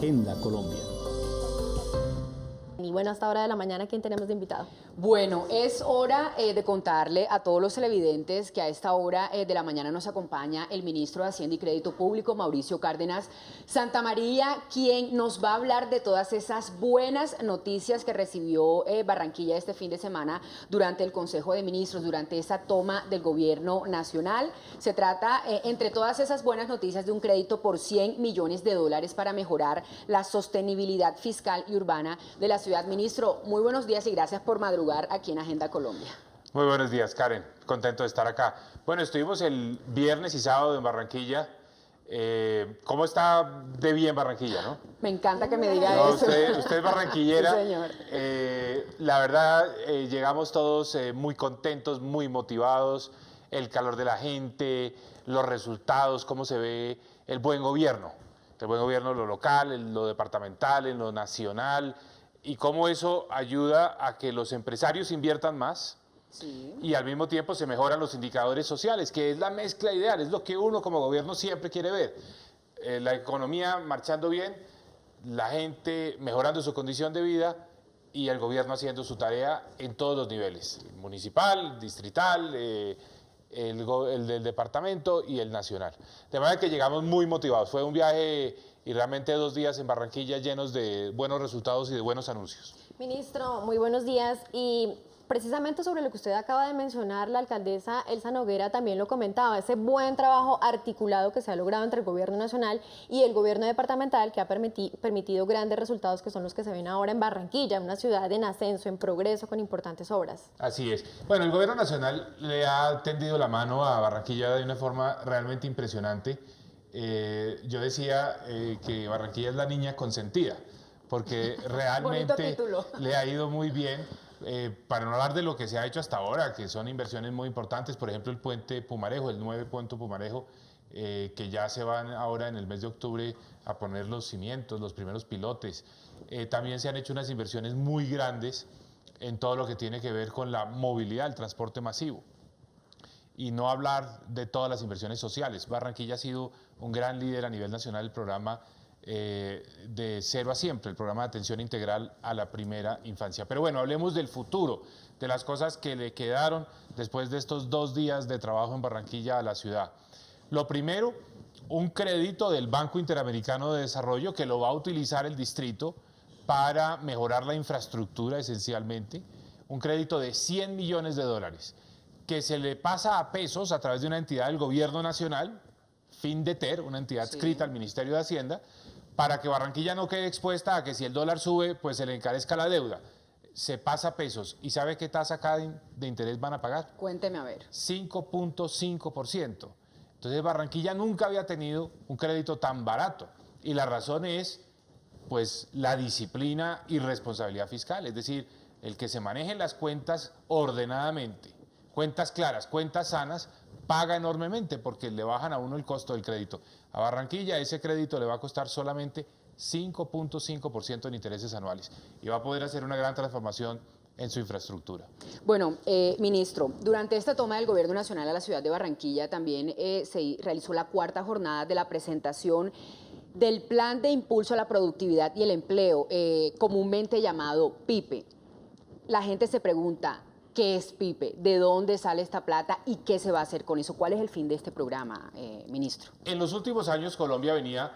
Agenda Colombia. Y bueno, a esta hora de la mañana, ¿quién tenemos de invitado? Bueno, es hora de contarle a todos los televidentes que a esta hora de la mañana nos acompaña el ministro de Hacienda y Crédito Público, Mauricio Cárdenas Santamaría, quien nos va a hablar de todas esas buenas noticias que recibió Barranquilla este fin de semana durante el Consejo de Ministros, durante esa toma del gobierno nacional. Se trata, entre todas esas buenas noticias, de un crédito por $100 millones para mejorar la sostenibilidad fiscal y urbana de la ciudad. Ministro, muy buenos días y gracias por madrugar aquí en Agenda Colombia. Muy buenos días, Karen. Contento de estar acá. Bueno, estuvimos el viernes y sábado en Barranquilla. ¿Cómo está de bien Barranquilla, no? Me encanta que me diga No, eso. usted es barranquillera. Sí, señor. La verdad, llegamos todos muy contentos, muy motivados. El calor de la gente, los resultados, cómo se ve el buen gobierno. El buen gobierno en lo local, en lo departamental, en lo nacional. Y cómo eso ayuda a que los empresarios inviertan más, sí, y al mismo tiempo se mejoran los indicadores sociales, que es la mezcla ideal, es lo que uno como gobierno siempre quiere ver. La economía marchando bien, la gente mejorando su condición de vida y el gobierno haciendo su tarea en todos los niveles, municipal, distrital, el del departamento y el nacional. De manera que llegamos muy motivados. Fue un viaje y realmente 2 días en Barranquilla llenos de buenos resultados y de buenos anuncios. Ministro, muy buenos días. Y precisamente sobre lo que usted acaba de mencionar, la alcaldesa Elsa Noguera también lo comentaba, ese buen trabajo articulado que se ha logrado entre el gobierno nacional y el gobierno departamental, que ha permitido grandes resultados que son los que se ven ahora en Barranquilla, una ciudad en ascenso, en progreso, con importantes obras. Así es. Bueno, el gobierno nacional le ha tendido la mano a Barranquilla de una forma realmente impresionante. Yo decía que Barranquilla es la niña consentida, porque realmente le ha ido muy bien. Para no hablar de lo que se ha hecho hasta ahora, que son inversiones muy importantes, por ejemplo el puente Pumarejo, el 9 puente Pumarejo, que ya se van ahora en el mes de octubre a poner los cimientos, los primeros pilotes. También se han hecho unas inversiones muy grandes en todo lo que tiene que ver con la movilidad, el transporte masivo. Y no hablar de todas las inversiones sociales. Barranquilla ha sido un gran líder a nivel nacional del programa de 0 a Siempre, el programa de atención integral a la primera infancia. Pero bueno, hablemos del futuro, de las cosas que le quedaron después de estos 2 días de trabajo en Barranquilla a la ciudad. Lo primero, un crédito del Banco Interamericano de Desarrollo que lo va a utilizar el distrito para mejorar la infraestructura esencialmente, un crédito de $100 millones que se le pasa a pesos a través de una entidad del gobierno nacional, Findeter, una entidad adscrita al Ministerio de Hacienda, para que Barranquilla no quede expuesta a que si el dólar sube, pues se le encarezca la deuda. Se pasa a pesos. ¿Y sabe qué tasa acá de interés van a pagar? Cuénteme a ver. 5.5%. Entonces Barranquilla nunca había tenido un crédito tan barato. Y la razón es, pues, la disciplina y responsabilidad fiscal. Es decir, el que se manejen las cuentas ordenadamente, cuentas claras, cuentas sanas, paga enormemente porque le bajan a uno el costo del crédito. A Barranquilla ese crédito le va a costar solamente 5.5% en intereses anuales y va a poder hacer una gran transformación en su infraestructura. Bueno, ministro, durante esta toma del Gobierno Nacional a la ciudad de Barranquilla también se realizó la 4ª jornada de la presentación del Plan de Impulso a la Productividad y el Empleo, comúnmente llamado PIPE. La gente se pregunta, ¿qué es PIPE? ¿De dónde sale esta plata? ¿Y qué se va a hacer con eso? ¿Cuál es el fin de este programa, ministro? En los últimos años Colombia venía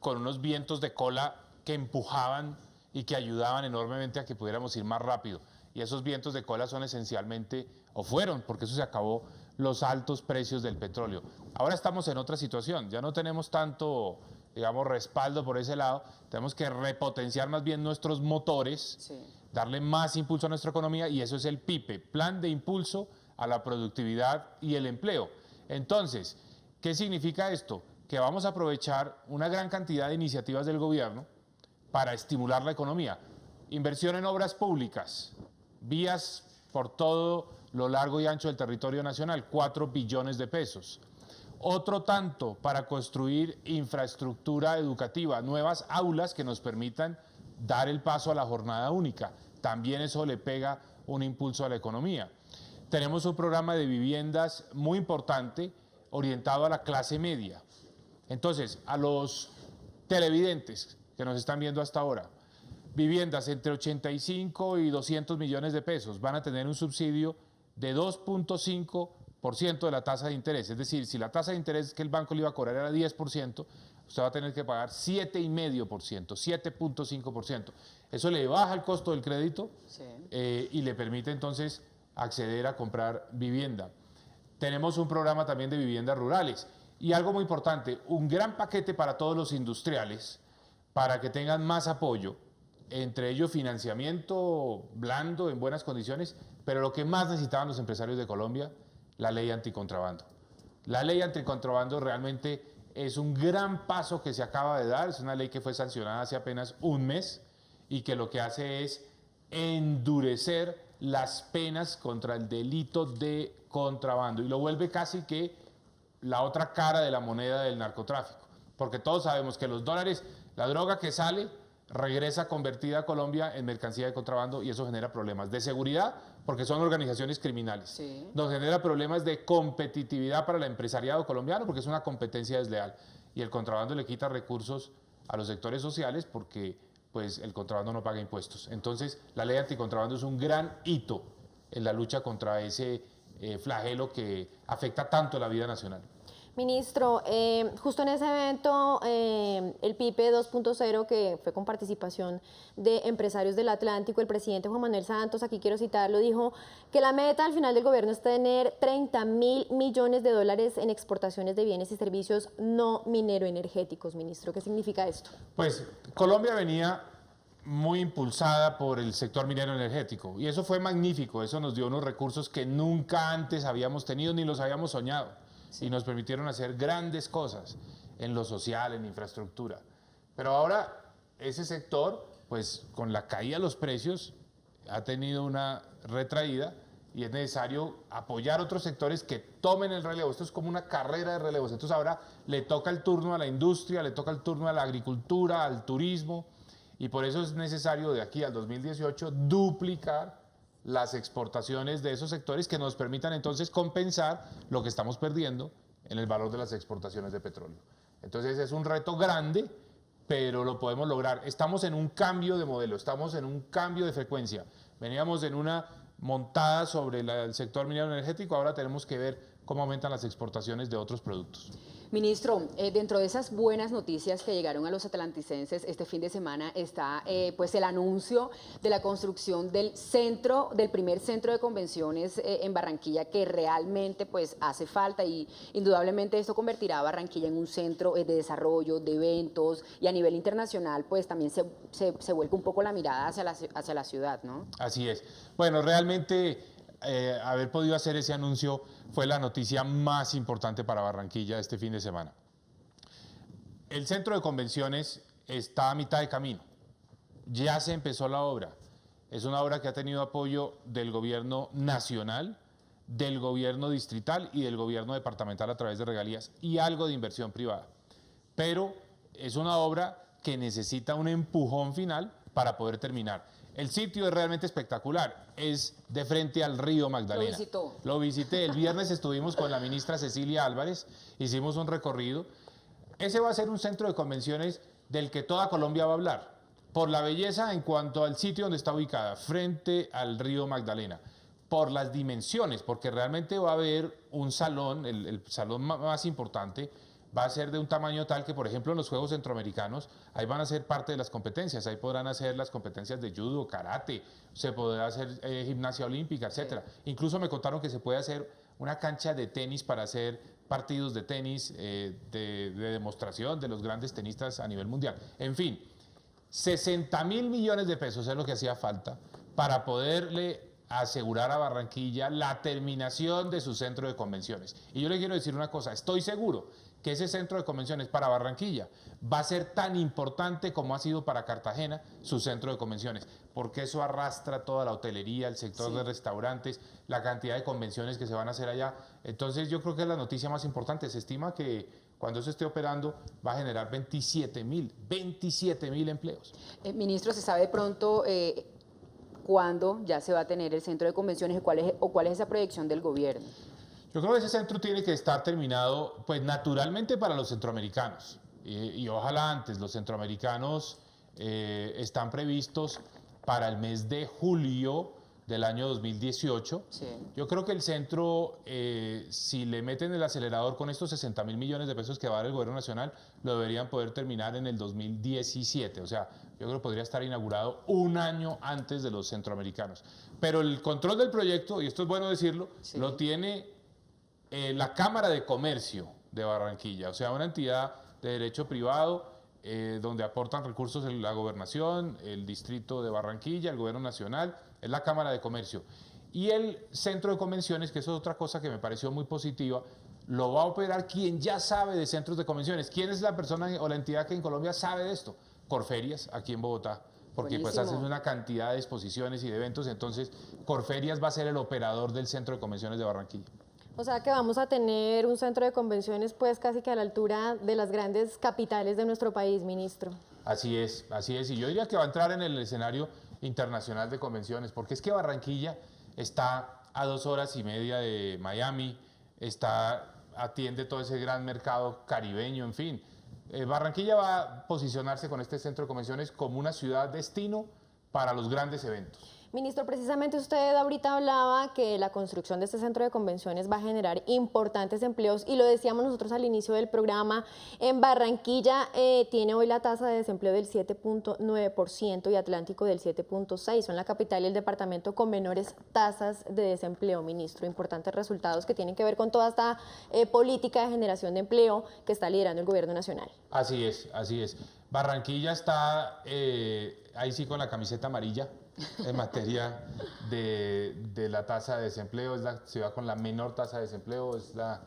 con unos vientos de cola que empujaban y que ayudaban enormemente a que pudiéramos ir más rápido. Y esos vientos de cola son esencialmente, o fueron, porque eso se acabó, los altos precios del petróleo. Ahora estamos en otra situación, ya no tenemos tanto, digamos, respaldo por ese lado, tenemos que repotenciar más bien nuestros motores, sí, darle más impulso a nuestra economía y eso es el PIPE, Plan de Impulso a la Productividad y el Empleo. Entonces, ¿qué significa esto? Que vamos a aprovechar una gran cantidad de iniciativas del gobierno para estimular la economía. Inversión en obras públicas, vías por todo lo largo y ancho del territorio nacional, 4 billones de pesos. Otro tanto para construir infraestructura educativa, nuevas aulas que nos permitan dar el paso a la jornada única. También eso le pega un impulso a la economía. Tenemos un programa de viviendas muy importante orientado a la clase media. Entonces, a los televidentes que nos están viendo hasta ahora, viviendas entre 85 y 200 millones de pesos van a tener un subsidio de 2.5% de la tasa de interés. Es decir, si la tasa de interés que el banco le iba a cobrar era 10%, usted va a tener que pagar 7,5%, 7.5%. Eso le baja el costo del crédito y le permite entonces acceder a comprar vivienda. Tenemos un programa también de viviendas rurales y algo muy importante, un gran paquete para todos los industriales para que tengan más apoyo, entre ellos financiamiento blando en buenas condiciones, pero lo que más necesitaban los empresarios de Colombia, la ley anticontrabando. La ley anticontrabando realmente es un gran paso que se acaba de dar, es una ley que fue sancionada hace apenas un mes y que lo que hace es endurecer las penas contra el delito de contrabando y lo vuelve casi que la otra cara de la moneda del narcotráfico, porque todos sabemos que los dólares, la droga que sale, regresa convertida a Colombia en mercancía de contrabando y eso genera problemas de seguridad porque son organizaciones criminales. Sí. Nos genera problemas de competitividad para el empresariado colombiano porque es una competencia desleal y el contrabando le quita recursos a los sectores sociales porque pues el contrabando no paga impuestos. Entonces la ley anticontrabando es un gran hito en la lucha contra ese flagelo que afecta tanto la vida nacional. Ministro, justo en ese evento, el PIPE 2.0, que fue con participación de empresarios del Atlántico, el presidente Juan Manuel Santos, aquí quiero citarlo, dijo que la meta al final del gobierno es tener 30.000 millones de dólares en exportaciones de bienes y servicios no minero-energéticos. Ministro, ¿qué significa esto? Pues Colombia venía muy impulsada por el sector minero energético y eso fue magnífico, eso nos dio unos recursos que nunca antes habíamos tenido ni los habíamos soñado. Y nos permitieron hacer grandes cosas en lo social, en infraestructura. Pero ahora ese sector, pues con la caída de los precios, ha tenido una retraída y es necesario apoyar otros sectores que tomen el relevo. Esto es como una carrera de relevos. Entonces ahora le toca el turno a la industria, le toca el turno a la agricultura, al turismo, y por eso es necesario de aquí al 2018 duplicar las exportaciones de esos sectores que nos permitan entonces compensar lo que estamos perdiendo en el valor de las exportaciones de petróleo. Entonces es un reto grande, pero lo podemos lograr. Estamos en un cambio de modelo, estamos en un cambio de frecuencia. Veníamos en una montada sobre el sector minero energético, ahora tenemos que ver cómo aumentan las exportaciones de otros productos. Ministro, dentro de esas buenas noticias que llegaron a los atlanticenses este fin de semana está pues el anuncio de la construcción del primer centro de convenciones en Barranquilla, que realmente pues hace falta y indudablemente esto convertirá a Barranquilla en un centro de desarrollo, de eventos y a nivel internacional pues también se vuelca un poco la mirada hacia la ciudad, ¿no? Así es. Bueno, realmente haber podido hacer ese anuncio fue la noticia más importante para Barranquilla este fin de semana. El centro de convenciones está a mitad de camino. Ya se empezó la obra. Es una obra que ha tenido apoyo del gobierno nacional, del gobierno distrital y del gobierno departamental a través de regalías y algo de inversión privada. Pero es una obra que necesita un empujón final para poder terminar. El sitio es realmente espectacular, es de frente al río Magdalena. Lo visitó. Lo visité, el viernes estuvimos con la ministra Cecilia Álvarez, hicimos un recorrido. Ese va a ser un centro de convenciones del que toda Colombia va a hablar, por la belleza en cuanto al sitio donde está ubicada, frente al río Magdalena, por las dimensiones, porque realmente va a haber un salón, el salón más importante, va a ser de un tamaño tal que, por ejemplo, en los Juegos Centroamericanos, ahí van a ser parte de las competencias, ahí podrán hacer las competencias de judo, karate, se podrá hacer gimnasia olímpica, etcétera. Sí. Incluso me contaron que se puede hacer una cancha de tenis para hacer partidos de tenis de demostración de los grandes tenistas a nivel mundial. En fin, 60.000 millones de pesos es lo que hacía falta para poderle asegurar a Barranquilla la terminación de su centro de convenciones. Y yo le quiero decir una cosa, estoy seguro que ese centro de convenciones para Barranquilla va a ser tan importante como ha sido para Cartagena su centro de convenciones, porque eso arrastra toda la hotelería, el sector de restaurantes, la cantidad de convenciones que se van a hacer allá. Entonces yo creo que es la noticia más importante. Se estima que cuando eso esté operando va a generar 27.000 empleos. Ministro, ¿se sabe de pronto cuándo ya se va a tener el centro de convenciones cuál es esa proyección del gobierno? Yo creo que ese centro tiene que estar terminado, pues naturalmente para los centroamericanos. y ojalá antes. Los centroamericanos están previstos para el mes de julio del año 2018. Sí. Yo creo que el centro, si le meten el acelerador con estos 60.000 millones de pesos que va a dar el gobierno nacional, lo deberían poder terminar en el 2017. O sea, yo creo que podría estar inaugurado un año antes de los centroamericanos. Pero el control del proyecto, y esto es bueno decirlo, Sí. lo tiene la Cámara de Comercio de Barranquilla, o sea, una entidad de derecho privado donde aportan recursos la gobernación, el distrito de Barranquilla, el gobierno nacional, es la Cámara de Comercio. Y el centro de convenciones, que eso es otra cosa que me pareció muy positiva, lo va a operar quien ya sabe de centros de convenciones. ¿Quién es la persona o la entidad que en Colombia sabe de esto? Corferias, aquí en Bogotá, porque pues Buenísimo. hacen una cantidad de exposiciones y de eventos, entonces Corferias va a ser el operador del centro de convenciones de Barranquilla. O sea que vamos a tener un centro de convenciones pues casi que a la altura de las grandes capitales de nuestro país, ministro. Así es, y yo diría que va a entrar en el escenario internacional de convenciones, porque es que Barranquilla está a 2 horas y media de Miami, atiende todo ese gran mercado caribeño, en fin. Barranquilla va a posicionarse con este centro de convenciones como una ciudad destino para los grandes eventos. Ministro, precisamente usted ahorita hablaba que la construcción de este centro de convenciones va a generar importantes empleos y lo decíamos nosotros al inicio del programa. En Barranquilla tiene hoy la tasa de desempleo del 7.9% y Atlántico del 7.6%. Son la capital y el departamento con menores tasas de desempleo, ministro. Importantes resultados que tienen que ver con toda esta política de generación de empleo que está liderando el gobierno nacional. Así es, así es. Barranquilla está ahí sí con la camiseta amarilla en materia de la tasa de desempleo. Es la ciudad con la menor tasa de desempleo, es la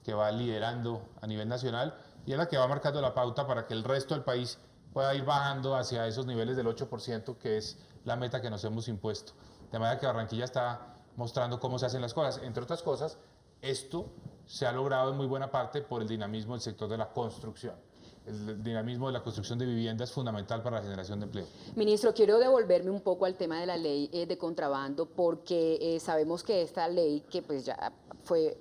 que va liderando a nivel nacional y es la que va marcando la pauta para que el resto del país pueda ir bajando hacia esos niveles del 8%, que es la meta que nos hemos impuesto. De manera que Barranquilla está mostrando cómo se hacen las cosas. Entre otras cosas, esto se ha logrado en muy buena parte por el dinamismo del sector de la construcción. El dinamismo de la construcción de vivienda es fundamental para la generación de empleo. Ministro, quiero devolverme un poco al tema de la ley de contrabando, porque sabemos que esta ley, que pues ya fue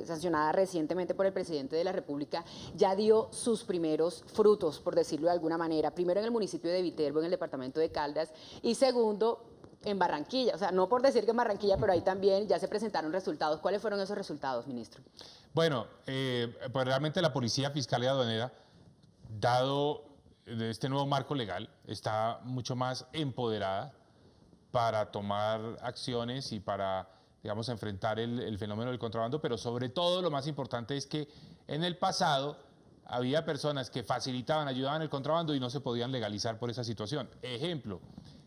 sancionada recientemente por el presidente de la República, ya dio sus primeros frutos, por decirlo de alguna manera. Primero en el municipio de Viterbo, en el departamento de Caldas, y segundo en Barranquilla. O sea, no por decir que en Barranquilla, pero ahí también ya se presentaron resultados. ¿Cuáles fueron esos resultados, ministro? Bueno, pues realmente la Policía Fiscal y Aduanera, dado este nuevo marco legal, está mucho más empoderada para tomar acciones y para, digamos, enfrentar el fenómeno del contrabando, pero sobre todo lo más importante es que en el pasado había personas que facilitaban, ayudaban el contrabando y no se podían legalizar por esa situación. Ejemplo,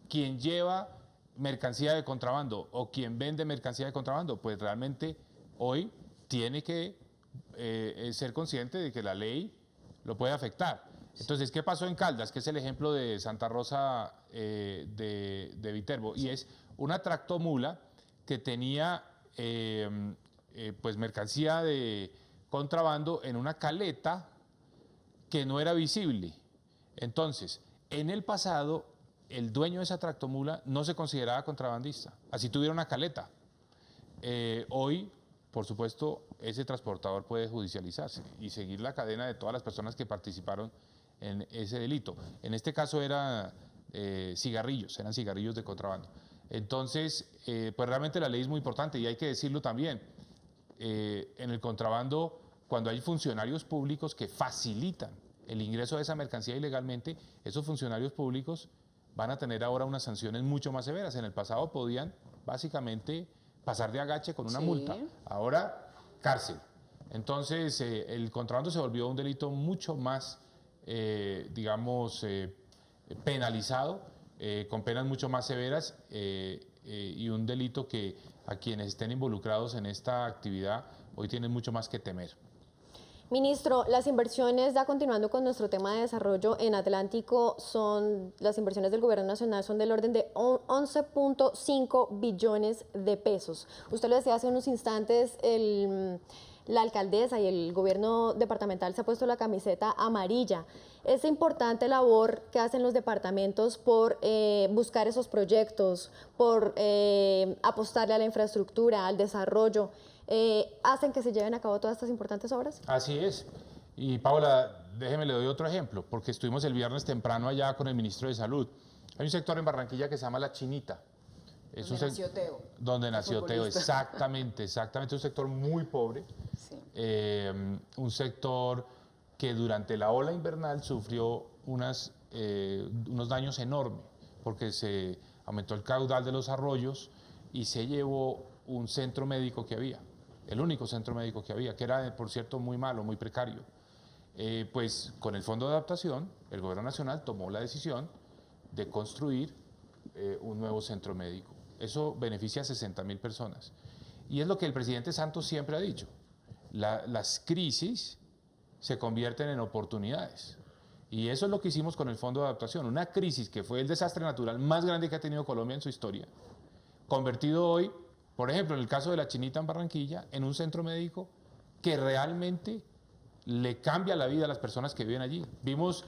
quien lleva mercancía de contrabando o quien vende mercancía de contrabando, pues realmente hoy tiene que ser consciente de que la ley lo puede afectar. Entonces, ¿qué pasó en Caldas? Que es el ejemplo de Santa Rosa de Viterbo. Y es una tractomula que tenía pues mercancía de contrabando en una caleta que no era visible. Entonces, en el pasado, el dueño de esa tractomula no se consideraba contrabandista, así tuviera una caleta. Hoy, por supuesto, ese transportador puede judicializarse y seguir la cadena de todas las personas que participaron en ese delito. En este caso eran cigarrillos de contrabando. Entonces, pues realmente la ley es muy importante y hay que decirlo también. En el contrabando, cuando hay funcionarios públicos que facilitan el ingreso de esa mercancía ilegalmente, esos funcionarios públicos van a tener ahora unas sanciones mucho más severas. En el pasado podían básicamente pasar de agache con una multa. Ahora, cárcel. Entonces, el contrabando se volvió un delito mucho más, digamos, penalizado, con penas mucho más severas y un delito que a quienes estén involucrados en esta actividad hoy tienen mucho más que temer. Ministro, las inversiones, ya continuando con nuestro tema de desarrollo en Atlántico, las inversiones del gobierno nacional son del orden de 11.5 billones de pesos. Usted lo decía hace unos instantes, la alcaldesa y el gobierno departamental se ha puesto la camiseta amarilla. Esa importante labor que hacen los departamentos por buscar esos proyectos, por apostarle a la infraestructura, al desarrollo, hacen que se lleven a cabo todas estas importantes obras. Así es. Y Paula, déjeme le doy otro ejemplo, porque estuvimos el viernes temprano allá con el ministro de Salud. Hay un sector en Barranquilla que se llama La Chinita. Es Donde nació Teo. Donde nació Teo, futbolista. exactamente, exactamente. Un sector muy pobre, Sí. un sector que durante la ola invernal sufrió unos daños enormes, porque se aumentó el caudal de los arroyos y se llevó un centro médico que había, el único centro médico que había, que era, por cierto, muy malo, muy precario. Pues con el Fondo de Adaptación, el Gobierno Nacional tomó la decisión de construir un nuevo centro médico. Eso beneficia a 60.000 personas. Y es lo que el presidente Santos siempre ha dicho. Las crisis se convierten en oportunidades. Y eso es lo que hicimos con el Fondo de Adaptación. Una crisis que fue el desastre natural más grande que ha tenido Colombia en su historia, convertido hoy, por ejemplo, en el caso de La Chinita en Barranquilla, en un centro médico que realmente le cambia la vida a las personas que viven allí. Vimos,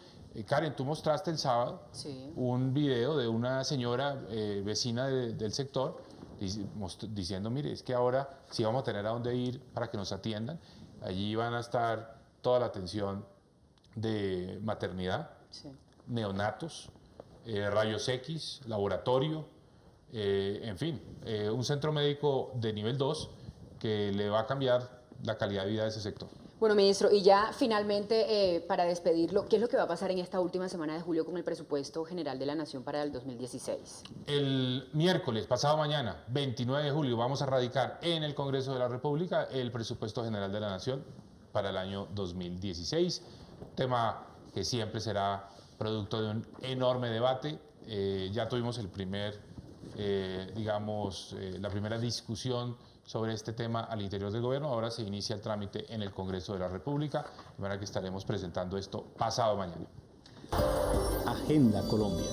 Karen, tú mostraste el sábado Sí. un video de una señora vecina del sector diciendo, mire, es que ahora sí vamos a tener a dónde ir para que nos atiendan. Allí van a estar toda la atención de maternidad, Sí. neonatos, rayos X, laboratorio, en fin, un centro médico de nivel 2 que le va a cambiar la calidad de vida de ese sector. Bueno, ministro, y ya finalmente, para despedirlo, ¿qué es lo que va a pasar en esta última semana de julio con el presupuesto general de la Nación para el 2016? El miércoles, pasado mañana, 29 de julio, vamos a radicar en el Congreso de la República el presupuesto general de la Nación para el año 2016, tema que siempre será producto de un enorme debate. Ya tuvimos el primer, la primera discusión sobre este tema al interior del gobierno. Ahora se inicia el trámite en el Congreso de la República, de manera que estaremos presentando esto pasado mañana. Agenda Colombia.